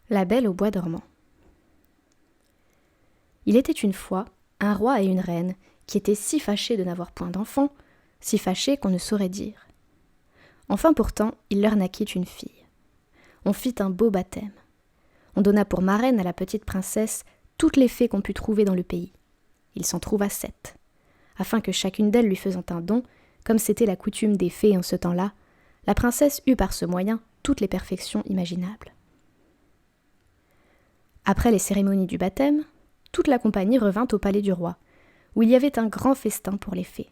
La Belle au bois dormant. Il était une fois un roi et une reine qui étaient si fâchés de n'avoir point d'enfants, si fâchés qu'on ne saurait dire. Enfin pourtant, il leur naquit une fille. On fit un beau baptême. On donna pour marraine à la petite princesse toutes les fées qu'on put trouver dans le pays. Il s'en trouva 7, afin que chacune d'elles lui faisant un don, comme c'était la coutume des fées en ce temps-là, la princesse eut par ce moyen toutes les perfections imaginables. Après les cérémonies du baptême, toute la compagnie revint au palais du roi, où il y avait un grand festin pour les fées.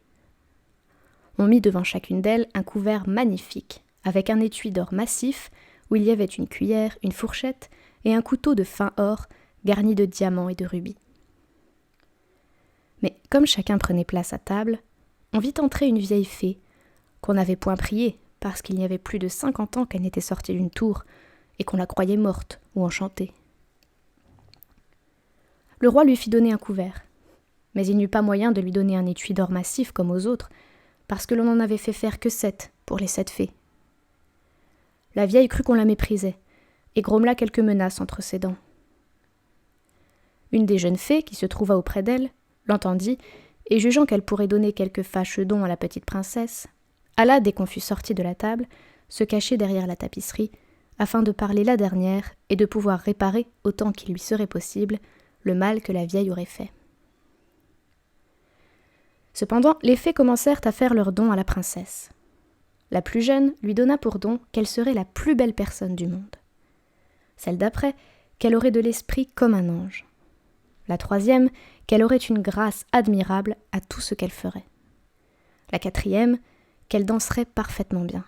On mit devant chacune d'elles un couvert magnifique, avec un étui d'or massif, où il y avait une cuillère, une fourchette et un couteau de fin or garni de diamants et de rubis. Mais comme chacun prenait place à table, on vit entrer une vieille fée, qu'on n'avait point priée, parce qu'il y avait plus de 50 ans qu'elle n'était sortie d'une tour, et qu'on la croyait morte ou enchantée. Le roi lui fit donner un couvert, mais il n'eut pas moyen de lui donner un étui d'or massif comme aux autres, parce que l'on n'en avait fait faire que 7 pour les 7 fées. La vieille crut qu'on la méprisait, et grommela quelques menaces entre ses dents. Une des jeunes fées, qui se trouva auprès d'elle, l'entendit, et jugeant qu'elle pourrait donner quelques fâcheux dons à la petite princesse, alla, dès qu'on fut sorti de la table, se cacher derrière la tapisserie, afin de parler la dernière et de pouvoir réparer, autant qu'il lui serait possible, le mal que la vieille aurait fait. Cependant, les fées commencèrent à faire leurs dons à la princesse. La plus jeune lui donna pour don qu'elle serait la plus belle personne du monde. Celle d'après, qu'elle aurait de l'esprit comme un ange. La troisième, qu'elle aurait une grâce admirable à tout ce qu'elle ferait. La quatrième, qu'elle danserait parfaitement bien.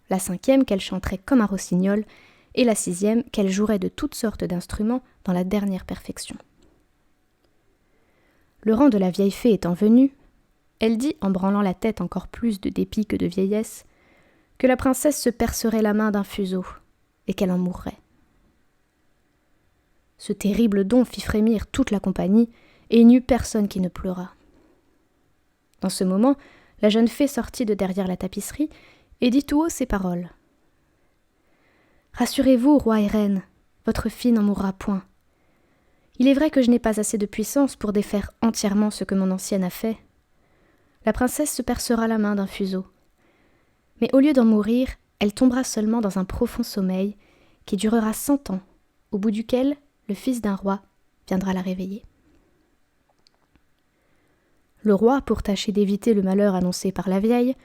La cinquième, qu'elle chanterait comme un rossignol, et la sixième, qu'elle jouerait de toutes sortes d'instruments dans la dernière perfection. Le rang de la vieille fée étant venu, elle dit, en branlant la tête encore plus de dépit que de vieillesse, que la princesse se percerait la main d'un fuseau, et qu'elle en mourrait. Ce terrible don fit frémir toute la compagnie, et il n'y eut personne qui ne pleura. Dans ce moment, la jeune fée sortit de derrière la tapisserie, et dit tout haut ces paroles. « Rassurez-vous, roi et reine, votre fille n'en mourra point. Il est vrai que je n'ai pas assez de puissance pour défaire entièrement ce que mon ancienne a fait. La princesse se percera la main d'un fuseau. Mais au lieu d'en mourir, elle tombera seulement dans un profond sommeil qui durera 100 ans, au bout duquel le fils d'un roi viendra la réveiller. » Le roi, pour tâcher d'éviter le malheur annoncé par la vieille,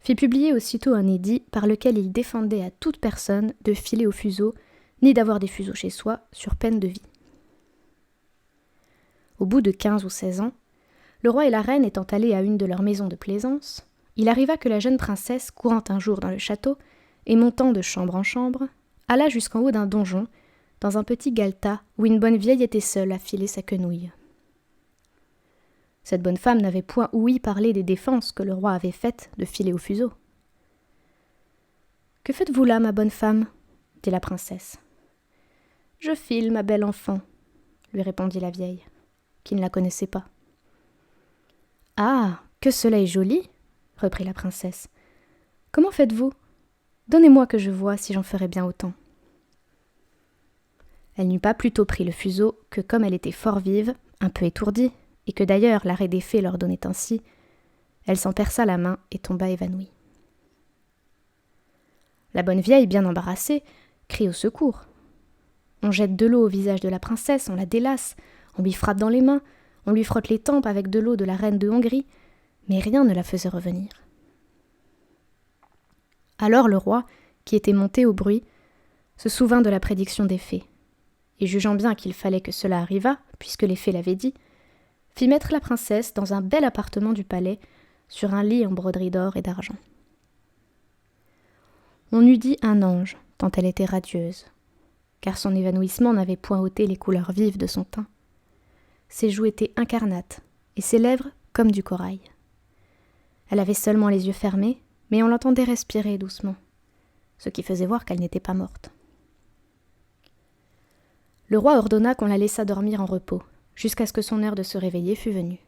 fit publier aussitôt un édit par lequel il défendait à toute personne de filer au fuseau, ni d'avoir des fuseaux chez soi, sur peine de vie. Au bout de 15 ou 16 ans, le roi et la reine étant allés à une de leurs maisons de plaisance, il arriva que la jeune princesse, courant un jour dans le château, et montant de chambre en chambre, alla jusqu'en haut d'un donjon, dans un petit galetas où une bonne vieille était seule à filer sa quenouille. Cette bonne femme n'avait point ouï parler des défenses que le roi avait faites de filer au fuseau. « Que faites-vous là, ma bonne femme » dit la princesse. « Je file, ma belle enfant » lui répondit la vieille, qui ne la connaissait pas. « Ah, que cela est joli » reprit la princesse. « Comment faites-vous ? Donnez-moi que je voie si j'en ferais bien autant. » Elle n'eut pas plus tôt pris le fuseau que, comme elle était fort vive, un peu étourdie, et que d'ailleurs l'arrêt des fées leur donnait ainsi, elle s'en perça la main et tomba évanouie. La bonne vieille, bien embarrassée, crie au secours. On jette de l'eau au visage de la princesse, on la délace, on lui frappe dans les mains, on lui frotte les tempes avec de l'eau de la reine de Hongrie, mais rien ne la faisait revenir. Alors le roi, qui était monté au bruit, se souvint de la prédiction des fées, et jugeant bien qu'il fallait que cela arrivât, puisque les fées l'avaient dit, fit mettre la princesse dans un bel appartement du palais, sur un lit en broderie d'or et d'argent. On eût dit un ange, tant elle était radieuse, car son évanouissement n'avait point ôté les couleurs vives de son teint. Ses joues étaient incarnates, et ses lèvres comme du corail. Elle avait seulement les yeux fermés, mais on l'entendait respirer doucement, ce qui faisait voir qu'elle n'était pas morte. Le roi ordonna qu'on la laissât dormir en repos, jusqu'à ce que son heure de se réveiller fût venue.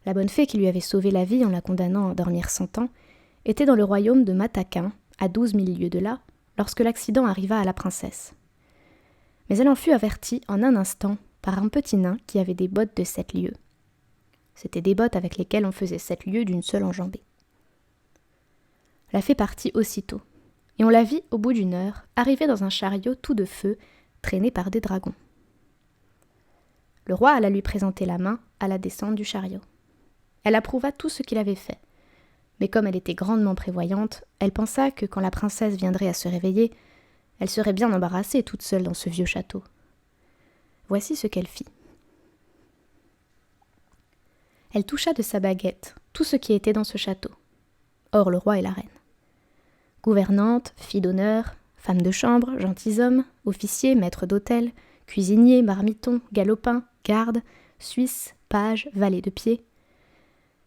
La bonne fée qui lui avait sauvé la vie en la condamnant à dormir 100 ans était dans le royaume de Mataquin, à 12 000 lieues de là, lorsque l'accident arriva à la princesse, Mais elle en fut avertie en un instant par un petit nain qui avait des bottes de 7 lieues. C'étaient des bottes avec lesquelles on faisait 7 lieues d'une seule enjambée. La fée partit aussitôt, et on la vit au bout d'une heure arriver dans un chariot tout de feu, traîné par des dragons. Le roi alla lui présenter la main à la descente du chariot. Elle approuva tout ce qu'il avait fait, mais comme elle était grandement prévoyante, elle pensa que quand la princesse viendrait à se réveiller, elle serait bien embarrassée toute seule dans ce vieux château. Voici ce qu'elle fit. Elle toucha de sa baguette tout ce qui était dans ce château, hors le roi et la reine. Gouvernante, fille d'honneur, femme de chambre, gentilshommes, officiers, maîtres d'hôtel, cuisiniers, marmitons, galopins, gardes, suisses, pages, valets de pied.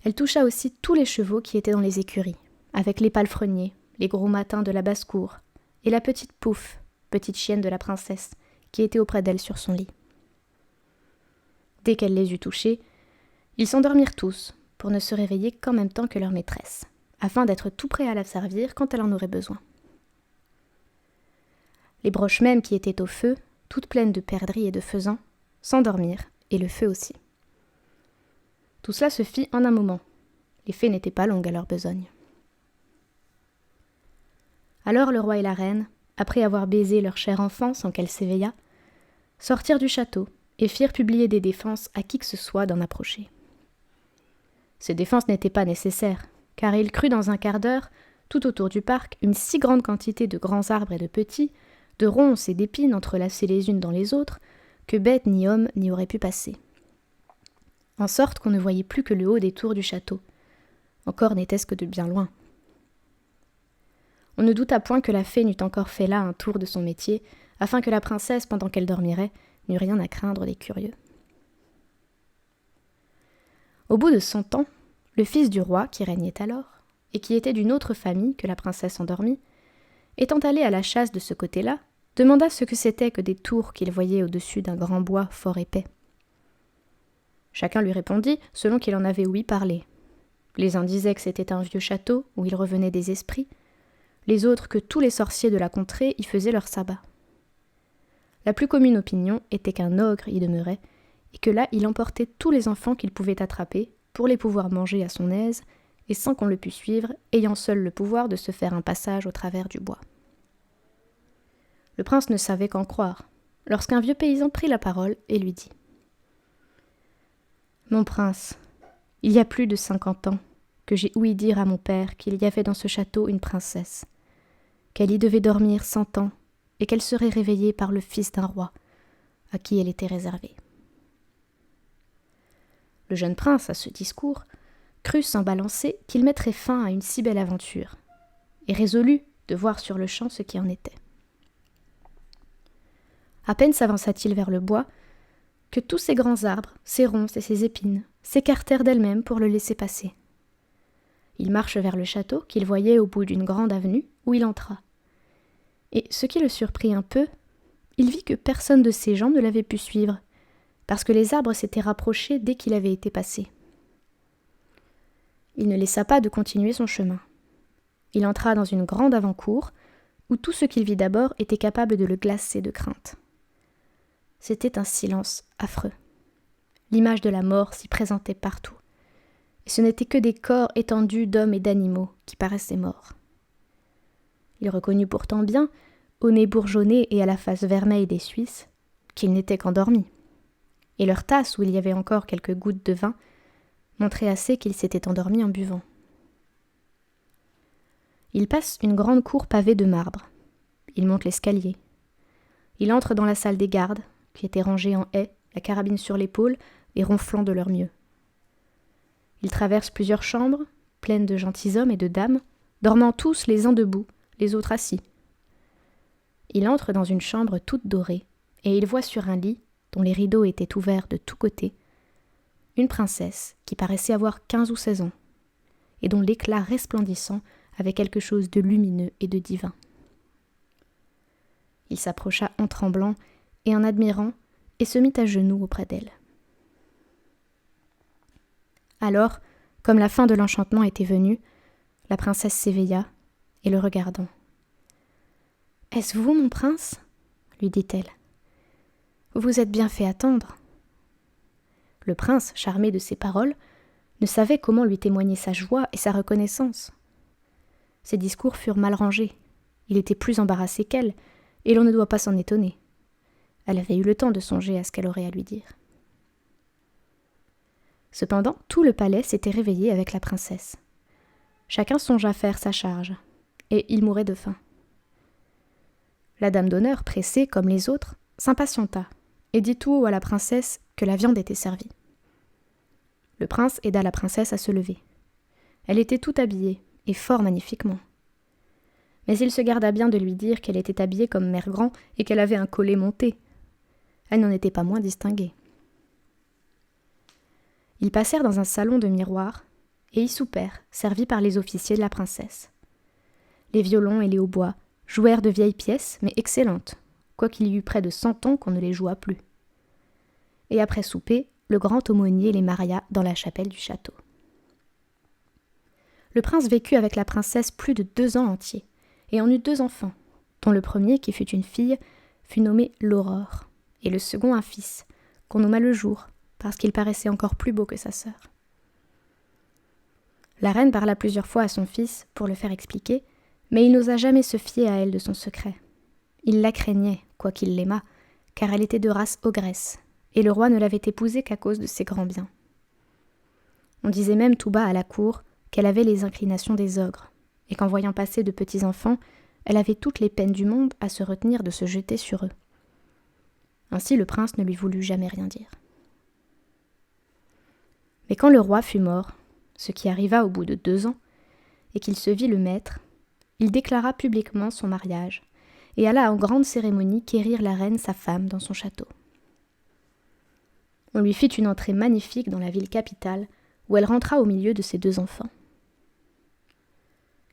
Elle toucha aussi tous les chevaux qui étaient dans les écuries, avec les palefreniers, les gros matins de la basse-cour, et la petite Pouffe, petite chienne de la princesse, qui était auprès d'elle sur son lit. Dès qu'elle les eut touchés, ils s'endormirent tous, pour ne se réveiller qu'en même temps que leur maîtresse, afin d'être tout prêts à la servir quand elle en aurait besoin. Les broches mêmes qui étaient au feu, toutes pleines de perdrix et de faisans, s'endormirent, et le feu aussi. Tout cela se fit en un moment. Les fées n'étaient pas longues à leur besogne. Alors le roi et la reine, après avoir baisé leur cher enfant sans qu'elle s'éveillât, sortirent du château et firent publier des défenses à qui que ce soit d'en approcher. Ces défenses n'étaient pas nécessaires, car il crut dans un quart d'heure, tout autour du parc, une si grande quantité de grands arbres et de petits, de ronces et d'épines entrelacées les unes dans les autres, que bête ni homme n'y aurait pu passer. En sorte qu'on ne voyait plus que le haut des tours du château. Encore n'était-ce que de bien loin. On ne douta point que la fée n'eût encore fait là un tour de son métier, afin que la princesse, pendant qu'elle dormirait, n'eût rien à craindre des curieux. Au bout de 100 ans, le fils du roi, qui régnait alors, et qui était d'une autre famille que la princesse endormie, étant allé à la chasse de ce côté-là, demanda ce que c'était que des tours qu'il voyait au-dessus d'un grand bois fort épais. Chacun lui répondit selon qu'il en avait ouï parler. Les uns disaient que c'était un vieux château où il revenait des esprits, les autres que tous les sorciers de la contrée y faisaient leur sabbat. La plus commune opinion était qu'un ogre y demeurait, et que là il emportait tous les enfants qu'il pouvait attraper pour les pouvoir manger à son aise, et sans qu'on le pût suivre, ayant seul le pouvoir de se faire un passage au travers du bois. Le prince ne savait qu'en croire, lorsqu'un vieux paysan prit la parole et lui dit : « Mon prince, il y a plus de 50 ans que j'ai ouï dire à mon père qu'il y avait dans ce château une princesse, qu'elle y devait dormir 100 ans et qu'elle serait réveillée par le fils d'un roi, à qui elle était réservée. » Le jeune prince, à ce discours, crut sans balancer qu'il mettrait fin à une si belle aventure, et résolut de voir sur le champ ce qui en était. À peine s'avança-t-il vers le bois, que tous ces grands arbres, ces ronces et ces épines s'écartèrent d'elles-mêmes pour le laisser passer. Il marche vers le château qu'il voyait au bout d'une grande avenue, où il entra. Et ce qui le surprit un peu, il vit que personne de ses gens ne l'avait pu suivre, parce que les arbres s'étaient rapprochés dès qu'il avait été passé. Il ne laissa pas de continuer son chemin. Il entra dans une grande avant-cour, où tout ce qu'il vit d'abord était capable de le glacer de crainte. C'était un silence affreux. L'image de la mort s'y présentait partout, et ce n'étaient que des corps étendus d'hommes et d'animaux qui paraissaient morts. Il reconnut pourtant bien, au nez bourgeonné et à la face vermeille des Suisses, qu'ils n'étaient qu'endormis, et leur tasse où il y avait encore quelques gouttes de vin montrait assez qu'ils s'étaient endormis en buvant. Il passe une grande cour pavée de marbre. Il monte l'escalier. Il entre dans la salle des gardes, qui étaient rangés en haie, la carabine sur l'épaule et ronflant de leur mieux. Il traverse plusieurs chambres, pleines de gentilshommes et de dames, dormant tous les uns debout, les autres assis. Il entre dans une chambre toute dorée, et il voit sur un lit, dont les rideaux étaient ouverts de tous côtés, une princesse qui paraissait avoir 15 ou 16 ans, et dont l'éclat resplendissant avait quelque chose de lumineux et de divin. Il s'approcha en tremblant et en admirant, et se mit à genoux auprès d'elle. Alors, comme la fin de l'enchantement était venue, la princesse s'éveilla, et le regardant. « Est-ce vous, mon prince ?» lui dit-elle. vous êtes bien fait attendre. » Le prince, charmé de ces paroles, ne savait comment lui témoigner sa joie et sa reconnaissance. Ses discours furent mal rangés. Il était plus embarrassé qu'elle, et l'on ne doit pas s'en étonner. Elle avait eu le temps de songer à ce qu'elle aurait à lui dire. Cependant, tout le palais s'était réveillé avec la princesse. Chacun songea faire sa charge, et il mourait de faim. La dame d'honneur, pressée comme les autres, s'impatienta et dit tout haut à la princesse que la viande était servie. Le prince aida la princesse à se lever. Elle était tout habillée, et fort magnifiquement. Mais il se garda bien de lui dire qu'elle était habillée comme Mère Grand et qu'elle avait un collet monté. Elle n'en était pas moins distinguée. Ils passèrent dans un salon de miroirs, et y soupèrent, servis par les officiers de la princesse. Les violons et les hautbois jouèrent de vieilles pièces, mais excellentes, quoiqu'il y eût près de 100 ans qu'on ne les joua plus. Et après souper, le grand aumônier les maria dans la chapelle du château. Le prince vécut avec la princesse plus de 2 ans entiers, et en eut 2 enfants, dont le premier, qui fut une fille, fut nommé l'Aurore, et le second un fils, qu'on nomma le Jour, parce qu'il paraissait encore plus beau que sa sœur. La reine parla plusieurs fois à son fils pour le faire expliquer, mais il n'osa jamais se fier à elle de son secret. Il la craignait, quoiqu'il l'aimât, car elle était de race ogresse, et le roi ne l'avait épousée qu'à cause de ses grands biens. On disait même tout bas à la cour qu'elle avait les inclinations des ogres, et qu'en voyant passer de petits enfants, elle avait toutes les peines du monde à se retenir de se jeter sur eux. Ainsi le prince ne lui voulut jamais rien dire. Mais quand le roi fut mort, ce qui arriva au bout de 2 ans, et qu'il se vit le maître, il déclara publiquement son mariage, et alla en grande cérémonie quérir la reine sa femme dans son château. On lui fit une entrée magnifique dans la ville capitale, où elle rentra au milieu de ses 2 enfants.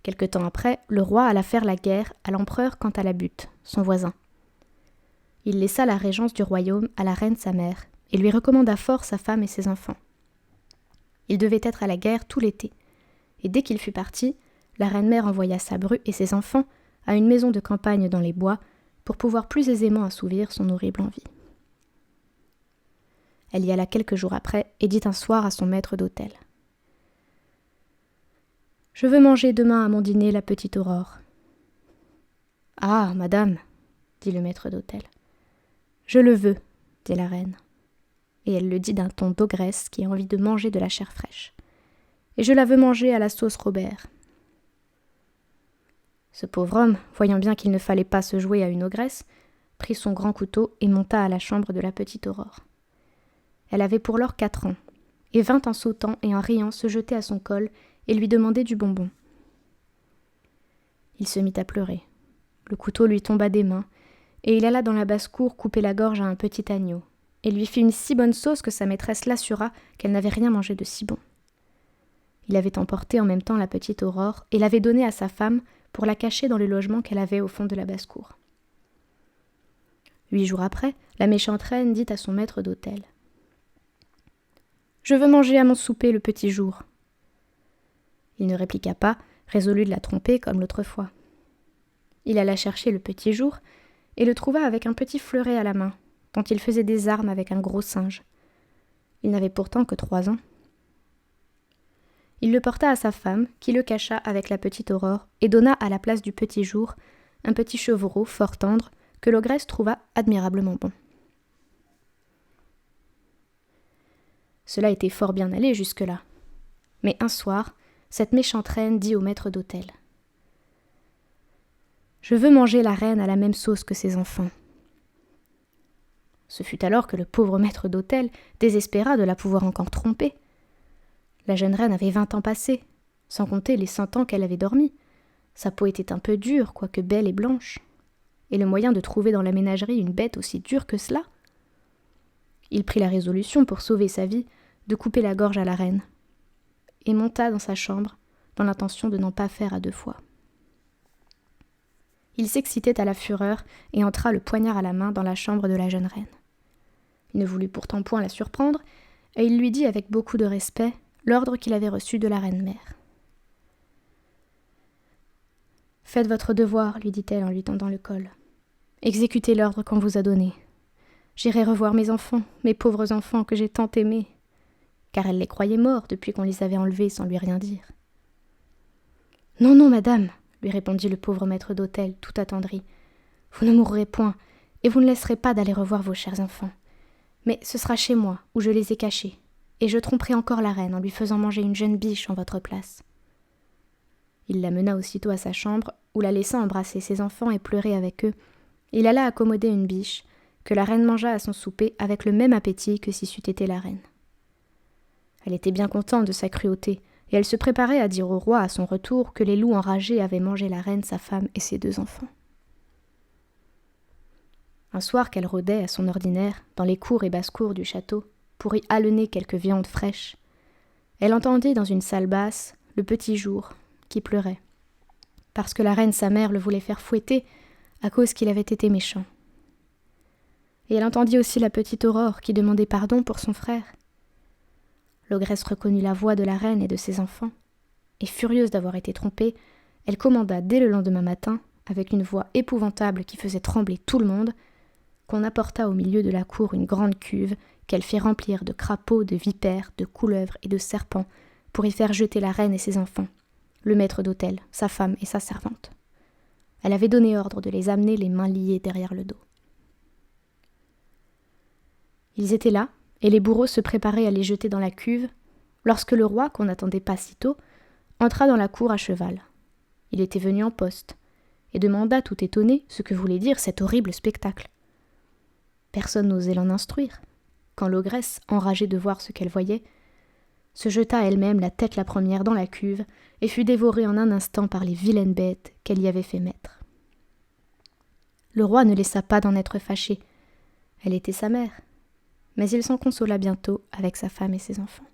Quelque temps après, le roi alla faire la guerre à l'empereur Cantalabute, son voisin. Il laissa la régence du royaume à la reine sa mère, et lui recommanda fort sa femme et ses enfants. Il devait être à la guerre tout l'été, et dès qu'il fut parti, la reine-mère envoya sa bru et ses enfants à une maison de campagne dans les bois pour pouvoir plus aisément assouvir son horrible envie. Elle y alla quelques jours après et dit un soir à son maître d'hôtel. « Je veux manger demain à mon dîner la petite Aurore. »« Ah, madame, dit le maître d'hôtel. « Je le veux, dit la reine. Et elle le dit d'un ton d'ogresse qui a envie de manger de la chair fraîche. Et je la veux manger à la sauce Robert. » Ce pauvre homme, voyant bien qu'il ne fallait pas se jouer à une ogresse, prit son grand couteau et monta à la chambre de la petite Aurore. Elle avait pour lors 4 ans, et vint en sautant et en riant se jeter à son col et lui demander du bonbon. Il se mit à pleurer. Le couteau lui tomba des mains, et il alla dans la basse-cour couper la gorge à un petit agneau, et lui fit une si bonne sauce que sa maîtresse l'assura qu'elle n'avait rien mangé de si bon. Il avait emporté en même temps la petite Aurore et l'avait donnée à sa femme pour la cacher dans le logement qu'elle avait au fond de la basse-cour. 8 jours après, la méchante reine dit à son maître d'hôtel : « Je veux manger à mon souper le petit jour. » Il ne répliqua pas, résolu de la tromper comme l'autre fois. Il alla chercher le petit jour et le trouva avec un petit fleuret à la main, dont il faisait des armes avec un gros singe. Il n'avait pourtant que 3 ans. Il le porta à sa femme, qui le cacha avec la petite Aurore, et donna à la place du petit jour un petit chevreau fort tendre que l'ogresse trouva admirablement bon. Cela était fort bien allé jusque-là. Mais un soir, cette méchante reine dit au maître d'hôtel : « Je veux manger la reine à la même sauce que ses enfants. » Ce fut alors que le pauvre maître d'hôtel désespéra de la pouvoir encore tromper. La jeune reine avait 20 ans passés, sans compter les 100 ans qu'elle avait dormi. Sa peau était un peu dure, quoique belle et blanche. Et le moyen de trouver dans la ménagerie une bête aussi dure que cela ? Il prit la résolution, pour sauver sa vie, de couper la gorge à la reine, et monta dans sa chambre, dans l'intention de n'en pas faire à 2 fois. Il s'excitait à la fureur, et entra le poignard à la main dans la chambre de la jeune reine. Il ne voulut pourtant point la surprendre, et il lui dit avec beaucoup de respect l'ordre qu'il avait reçu de la reine-mère. « Faites votre devoir, lui dit-elle en lui tendant le col. Exécutez l'ordre qu'on vous a donné. J'irai revoir mes enfants, mes pauvres enfants que j'ai tant aimés. » Car elle les croyait morts depuis qu'on les avait enlevés sans lui rien dire. « Non, non, madame, » lui répondit le pauvre maître d'hôtel, tout attendri. « Vous ne mourrez point, et vous ne laisserez pas d'aller revoir vos chers enfants. Mais ce sera chez moi, où je les ai cachés, et je tromperai encore la reine en lui faisant manger une jeune biche en votre place. » Il la mena aussitôt à sa chambre, où la laissant embrasser ses enfants et pleurer avec eux, il alla accommoder une biche, que la reine mangea à son souper avec le même appétit que si c'eût été la reine. Elle était bien contente de sa cruauté, et elle se préparait à dire au roi à son retour que les loups enragés avaient mangé la reine, sa femme et ses 2 enfants. Un soir qu'elle rôdait à son ordinaire dans les cours et basses-cours du château pour y halener quelques viandes fraîches, elle entendit dans une salle basse le petit Jour qui pleurait, parce que la reine sa mère le voulait faire fouetter à cause qu'il avait été méchant. Et elle entendit aussi la petite Aurore qui demandait pardon pour son frère. L'ogresse reconnut la voix de la reine et de ses enfants, et furieuse d'avoir été trompée, elle commanda dès le lendemain matin, avec une voix épouvantable qui faisait trembler tout le monde, qu'on apportât au milieu de la cour une grande cuve qu'elle fit remplir de crapauds, de vipères, de couleuvres et de serpents pour y faire jeter la reine et ses enfants, le maître d'hôtel, sa femme et sa servante. Elle avait donné ordre de les amener les mains liées derrière le dos. Ils étaient là, et les bourreaux se préparaient à les jeter dans la cuve, lorsque le roi, qu'on n'attendait pas si tôt, entra dans la cour à cheval. Il était venu en poste, et demanda tout étonné ce que voulait dire cet horrible spectacle. Personne n'osait l'en instruire, quand l'ogresse, enragée de voir ce qu'elle voyait, se jeta elle-même la tête la première dans la cuve et fut dévorée en un instant par les vilaines bêtes qu'elle y avait fait mettre. Le roi ne laissa pas d'en être fâché. Elle était sa mère, mais il s'en consola bientôt avec sa femme et ses enfants.